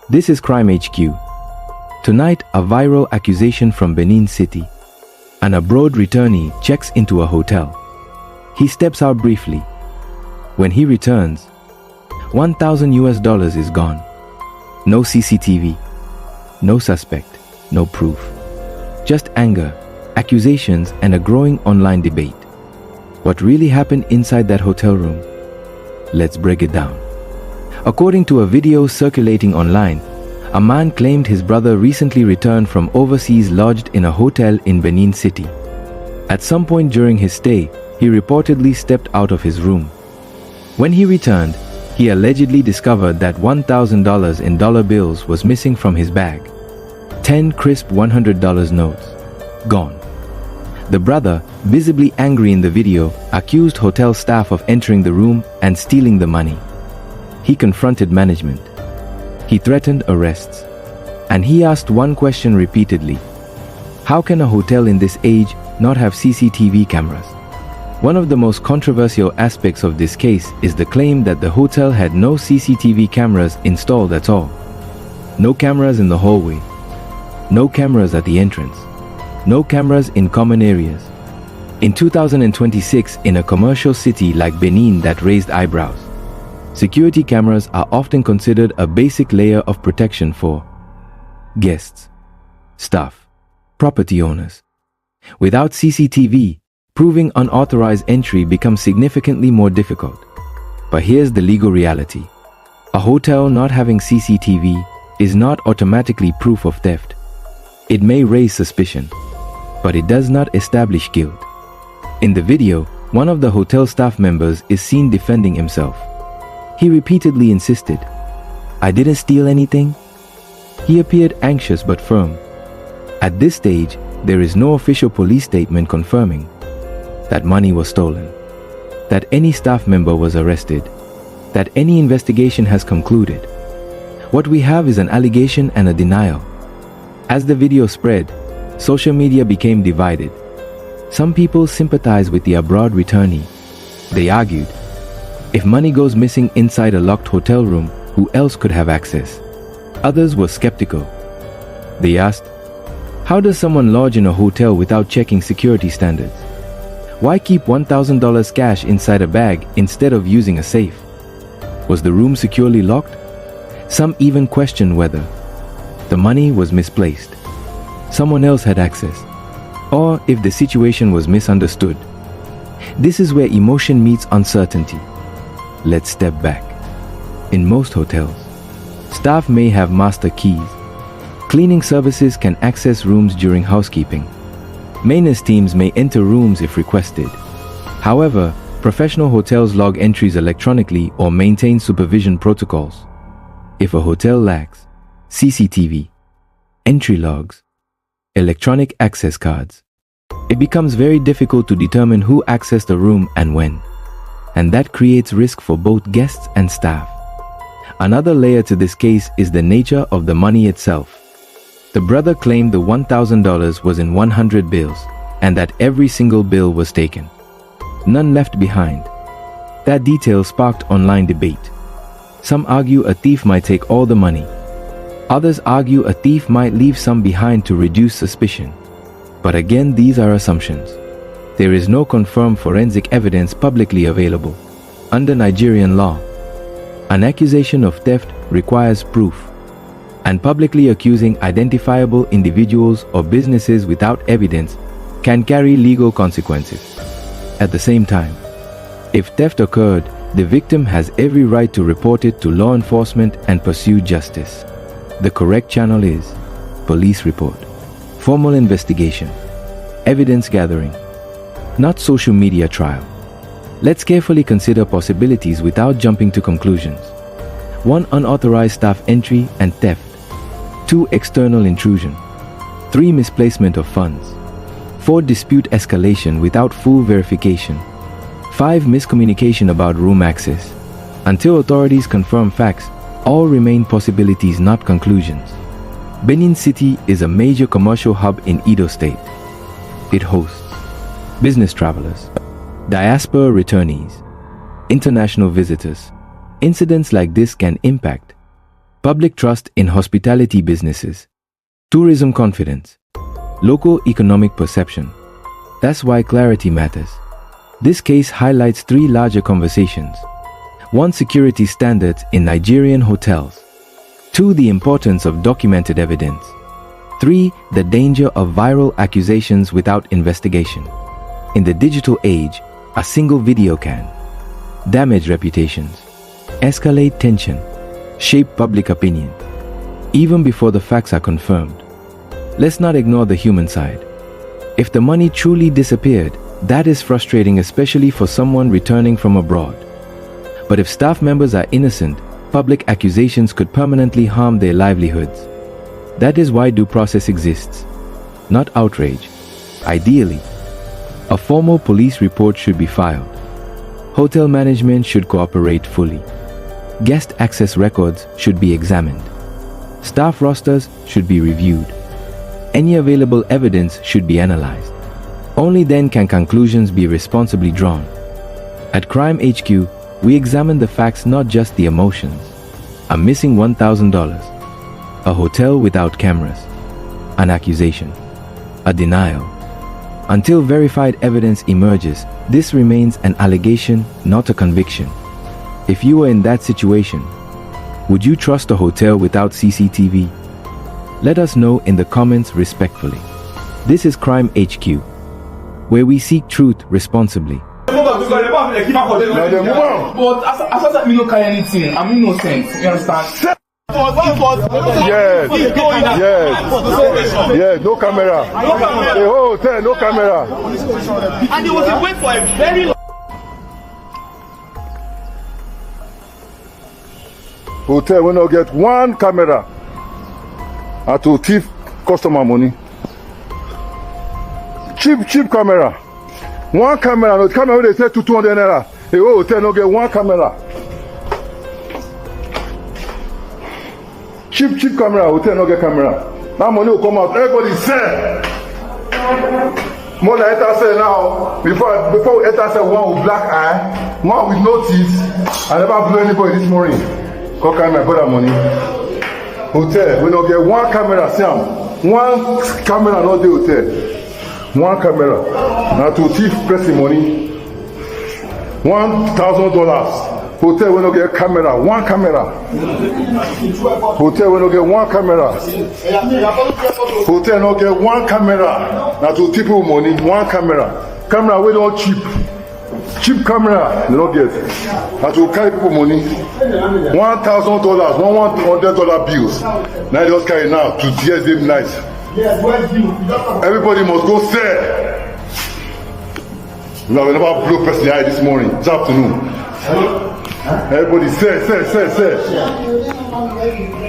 This is Crime HQ. Tonight, a viral accusation from Benin City. An abroad returnee checks into a hotel. He steps out briefly. When he returns, $1,000 is gone. No CCTV, no suspect, no proof. Just anger, accusations, and a growing online debate. What really happened inside that hotel room? Let's break it down. According to a video circulating online, a man claimed his brother recently returned from overseas lodged in a hotel in Benin City. At some point during his stay, he reportedly stepped out of his room. When he returned, he allegedly discovered that $1,000 in dollar bills was missing from his bag. 10 crisp $100 notes, gone. The brother, visibly angry in the video, accused hotel staff of entering the room and stealing the money. He confronted management. He threatened arrests. And he asked one question repeatedly: how can a hotel in this age not have CCTV cameras? One of the most controversial aspects of this case is the claim that the hotel had no CCTV cameras installed at all. No cameras in the hallway. No cameras at the entrance. No cameras in common areas. In 2026, in a commercial city like Benin that raised eyebrows, security cameras are often considered a basic layer of protection for guests, staff, property owners. Without CCTV, proving unauthorized entry becomes significantly more difficult. But here's the legal reality. A hotel not having CCTV is not automatically proof of theft. It may raise suspicion, but it does not establish guilt. In the video, one of the hotel staff members is seen defending himself. He repeatedly insisted, "I didn't steal anything." He appeared anxious but firm. At this stage, there is no official police statement confirming that money was stolen, that any staff member was arrested, that any investigation has concluded. What we have is an allegation and a denial. As the video spread, social media became divided. Some people sympathized with the abroad returnee. They argued, if money goes missing inside a locked hotel room, who else could have access? Others were skeptical. They asked, how does someone lodge in a hotel without checking security standards? Why keep $1,000 cash inside a bag instead of using a safe? Was the room securely locked? Some even questioned whether the money was misplaced, someone else had access, or if the situation was misunderstood. This is where emotion meets uncertainty. Let's step back. In most hotels, staff may have master keys. Cleaning services can access rooms during housekeeping. Maintenance teams may enter rooms if requested. However, professional hotels log entries electronically or maintain supervision protocols. If a hotel lacks CCTV, entry logs, electronic access cards, it becomes very difficult to determine who accessed the room and when. And that creates risk for both guests and staff. Another layer to this case is the nature of the money itself. The brother claimed the $1,000 was in 100 bills and that every single bill was taken. None left behind. That detail sparked online debate. Some argue a thief might take all the money. Others argue a thief might leave some behind to reduce suspicion. But again, these are assumptions. There is no confirmed forensic evidence publicly available. Under Nigerian law, an accusation of theft requires proof, and publicly accusing identifiable individuals or businesses without evidence can carry legal consequences. At the same time, if theft occurred, the victim has every right to report it to law enforcement and pursue justice. The correct channel is police report, formal investigation, evidence gathering, not social media trial. Let's carefully consider possibilities without jumping to conclusions. 1. Unauthorized staff entry and theft. 2. External intrusion. 3. Misplacement of funds. 4. Dispute escalation without full verification. 5. Miscommunication about room access. Until authorities confirm facts, all remain possibilities, not conclusions. Benin City is a major commercial hub in Edo State. It hosts business travelers, diaspora returnees, international visitors. Incidents like this can impact public trust in hospitality businesses, tourism confidence, local economic perception. That's why clarity matters. This case highlights three larger conversations. 1. Security standards in Nigerian hotels. 2. The importance of documented evidence. 3. The danger of viral accusations without investigation. In the digital age, a single video can damage reputations, escalate tension, shape public opinion, even before the facts are confirmed. Let's not ignore the human side. If the money truly disappeared, that is frustrating, especially for someone returning from abroad. But if staff members are innocent, public accusations could permanently harm their livelihoods. That is why due process exists, not outrage. Ideally, a formal police report should be filed. Hotel management should cooperate fully. Guest access records should be examined. Staff rosters should be reviewed. Any available evidence should be analyzed. Only then can conclusions be responsibly drawn. At Crime HQ, we examine the facts, not just the emotions. A missing $1,000, a hotel without cameras, an accusation, a denial. Until verified evidence emerges, this remains an allegation, not a conviction. If you were in that situation, would you trust a hotel without CCTV? Let us know in the comments respectfully. This is Crime HQ, where we seek truth responsibly. But as I don't carry anything, I'm innocent. You understand? Yes, no camera. The whole hotel, no camera. And he was away for a very long hotel will not get one camera and to thief customer money. Cheap camera. One camera, no camera they say to 200 naira. The whole hotel no get one camera. Cheap camera, hotel no get camera. That money will come out. Everybody say. More than enter say now. Before we enter say one with black eye, one with no teeth. I never blew anybody this morning. Go carry my brother money. Hotel, we don't get one camera, Sam. One camera, not the hotel. One camera. Now to thief pressing money. $1,000. Hotel, we don't get camera. One camera. Hotel, we don't get one camera. Hotel, not get one camera. Now to thief money. One camera. Camera, we don't cheap. Cheap camera, they don't get. And to carry people money, $1,000, $100 bills. Now they just carry now to dress them nice. Everybody must go sell. We have never blow person eye this morning, this afternoon. Everybody sell.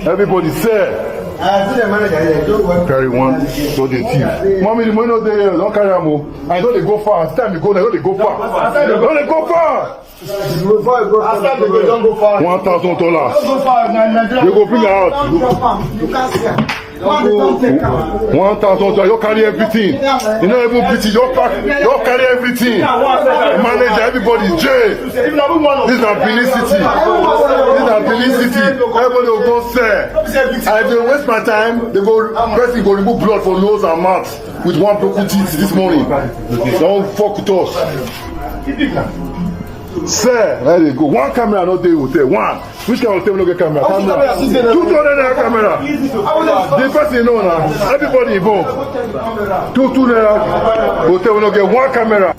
Everybody sell. Carry one, so they thief. Mommy, the money not there, don't carry them. I know they go far. It's time to go, they go far. Don't they go far? $1,000. You go bring it out. $1,000. You carry everything. You know even pretty. You carry everything. Manager, everybody jail. This is Benin City. Everybody will go sell. I don't waste my time. They go person go remove blood for nose and mouth with one broken teeth this morning. Don't fuck with us. Sir, there you go. One camera not there hotel. One. Which kind of hotel no get camera? Camera. 200 camera. The person know now. Everybody involved. 200 hotel will not get one camera.